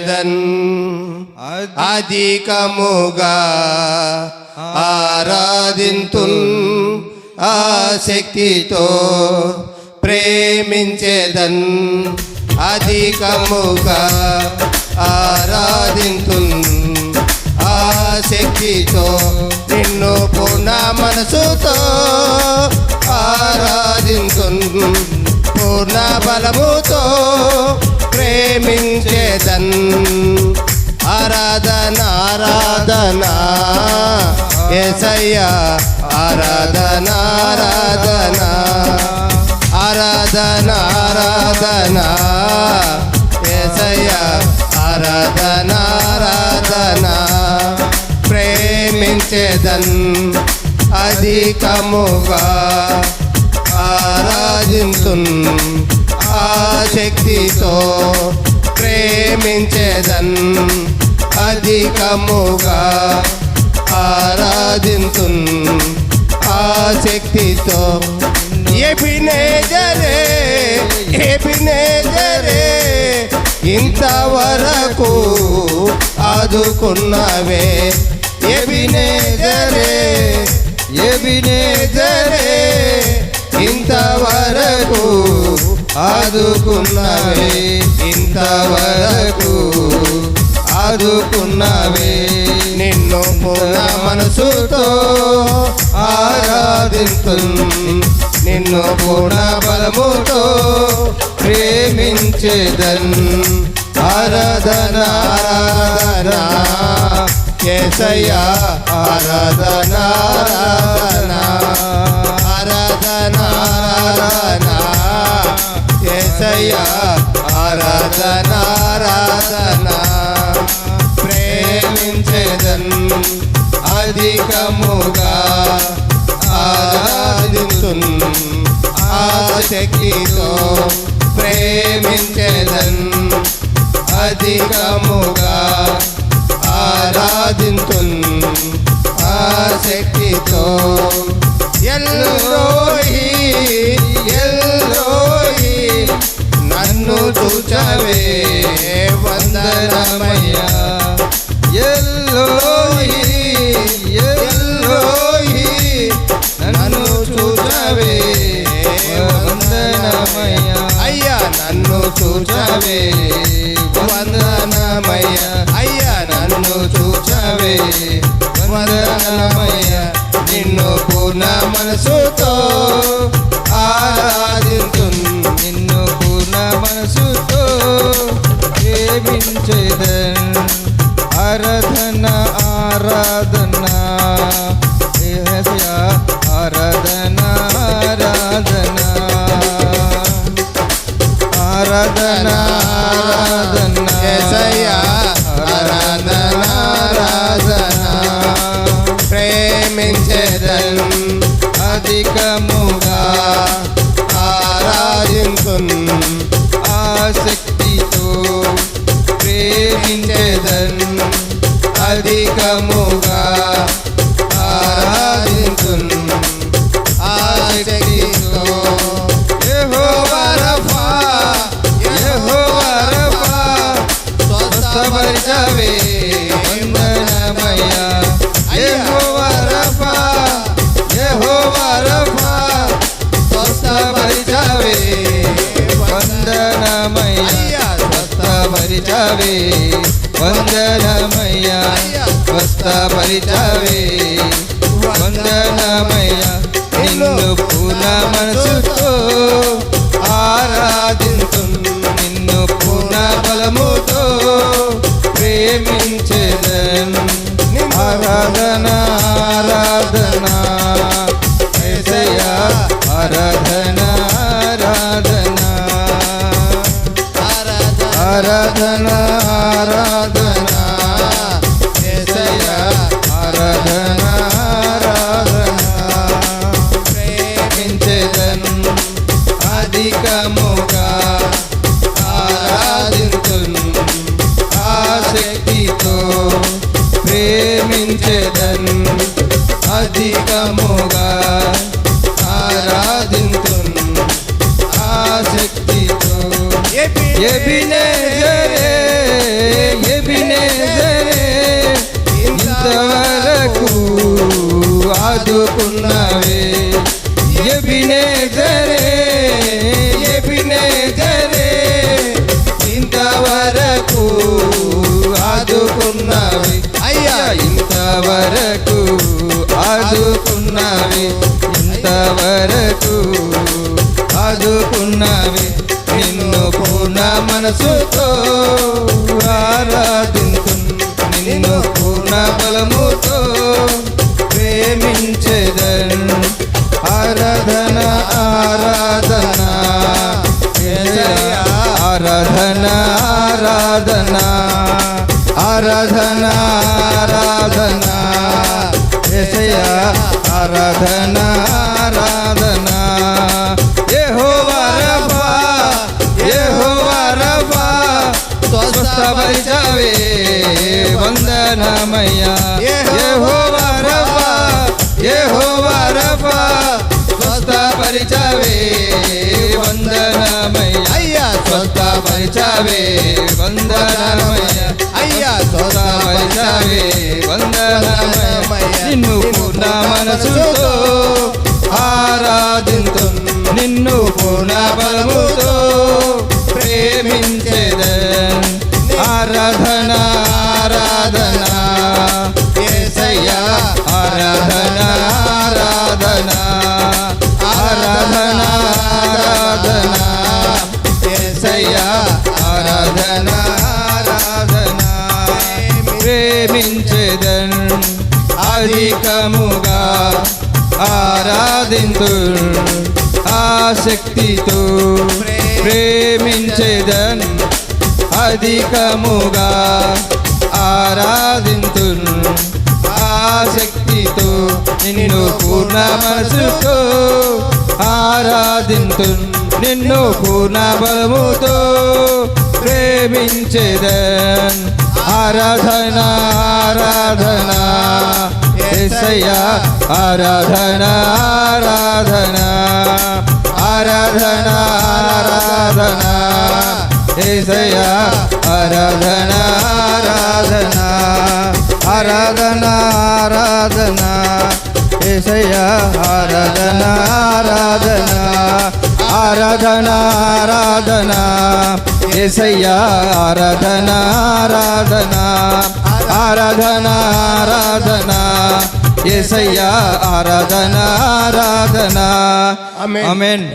ప్రేమించేదన్ అధికముగా ఆరాధింతున్ ఆసక్తితో ప్రేమించేదన్ అధికముగా ఆరాధింతున్ ఆసక్తితో నిన్ను పూర్ణ మనసుతో ఆరాధింతున్ పూర్ణ బలముతో ప్రేమించేదన్ ఆరాధన ఆరాధన యేసయ్యా ఆరాధన ఆరాధన ఆరాధన ఆరాధన యేసయ్యా ఆరాధన ఆరాధన ప్రేమించేదన్ అధికముగా ఆరాధింతున్ ఆసక్తితో ప్రేమించేదన్ అధికముగా ఆరాధింతున్ ఆసక్తితో ఎబినేజరే ఎబినేజరే ఇంతవరకు ఆదుకున్నవే ఎబినేజరే ఎబినేజరే ఇంతవరకు ఆదుకున్నవే ఇంతవరకు ఆదుకున్నవే నిన్ను పూర్ణ మనసుతో ఆరాధింతున్ నిన్ను పూర్ణ బలముతో ప్రేమించేదన్ ఆరాధన ఆరాధన యేసయ్యా ఆరాధన ఆరాధన ఆరాధన ఆరాధన యేసయ్యా ఆరాధన ఆరాధన ప్రేమించేదన్ అధికముగా ఆరాధింతున్ ఆసక్తితో ప్రేమించేదన్ అధికముగా ఆరాధింతున్ ఆసక్తితో ఎల్రోహి ఎల్రోహి నన్ను చూచవే వందనమయ్యా ఎల్రోహి ఎల్రోహి నన్ను చూచవే వందనమయ్యా అయ్యా నన్ను చూచవే వందనమయ్యా అయ్యా నన్ను చూచవే వందనమయ్యా నిన్ను పూర్ణ మనసుతో ఆరాధింతున్ నిన్ను పూర్ణ మనసుతో ప్రేమించేదన్ ఆరాధన ఆరాధన యేసయ్యా ఆరాధన ఆరాధన ఆరాధన ఆరాధన యేసయ్యా ఆరాధన ఆరాధన ప్రేమించేదన్ అధికముగా ఆరాధింతున్ ఆసక్తితో ప్రేమించేదన్ అధికముగా ఆరాధింతున్ ఆసక్తితో యెహోవా రఫా యెహోవా రఫా స్వస్థపరిచవే వందనమయ్యా యెహోవా రఫా యెహోవా రఫా స్వస్థపరిచవే వందనమయ్యా స్వస్థపరిచవే వందనమయ్యా స్వస్థపరిచవే వందనమయ్యా నిన్ను పూర్ణ మనసుతో ఆరాధింతున్ నిన్ను పూర్ణ బలముతో ప్రేమించేదన్ ఆరాధన ఆరాధన యేసయ్యా ఆరాధన ఆరాధన ఆరాధన ఆరాధన యేసయ్యా ఆరాధన ఆరాధన ప్రేమించేదన్ అధికముగా ఆరాధింతున్ ఆసక్తితో ప్రేమించేదన్ అధికముగా ఆరాధింతున్ ఆసక్తితో ఎబినేజరే ఆదుకున్నవే ఎబినేజరే ఎబినేజరే ఇంతవరకు ఆదుకున్నవే అయ్యా ఇంతవరకు ఆదుకున్నవే ఇంతవరకు ఆదుకున్నవే నిన్ను పూర్ణ మనసుతో ఆరాధింతు నిన్ను పూర్ణ బలముతో ప్రేమించెదన్ ఆరాధన ఆరాధన ఆరాధన ఆరాధన ఆరాధన ఆరాధన యేసయ్యా ఆరాధన ఆరాధన యెహోవా రబ్బా యెహోవా రబ్బా స్వస్థపరిచావే వందనమయ్యా యెహోవా రబ్బా యెహోవా రబ్బా స్వస్థపరిచావే వందనమయ్యా అయ్యా స్వస్థపరిచావే వందనమయ్యా అయ్యా స్వస్థపరిచావే వందనమయ్యా నిన్ను పూర్ణ మనసుతో ఆరాధింతు నిన్ను పూర్ణ బలముతో ప్రేమించెదన్ ఆరాధన ఆరాధన యేసయ్యా ఆరాధన ఆరాధన ఆరాధన ఆరాధన యేసయ్యా ఆరాధన ఆరాధన ప్రేమించెదన్ అధికముగా ఆరాధింతు ఆసక్తితో ప్రేమించెదన్ అధికముగా ఆరాధింతు ఆసక్తితో నిన్ను పూర్ణ మనసుతో ఆరాధింతు నిన్ను పూర్ణ బలముతో ప్రేమించెదన్ ఆరాధన ఆరాధన యేసయ్యా ఆరాధన ఆరాధన ఆరాధన ఆరాధన యేసయ్యా ఆరాధన ఆరాధన ఆరాధన ఆరాధన యేసయ్యా ఆరాధన ఆరాధన ఆరాధన ఆరాధన యేసయ్యా ఆరాధన ఆరాధన ఆరాధన ఆరాధన యేసయ్యా ఆరాధన ఆరాధన ఆమేన్. ఆమేన్.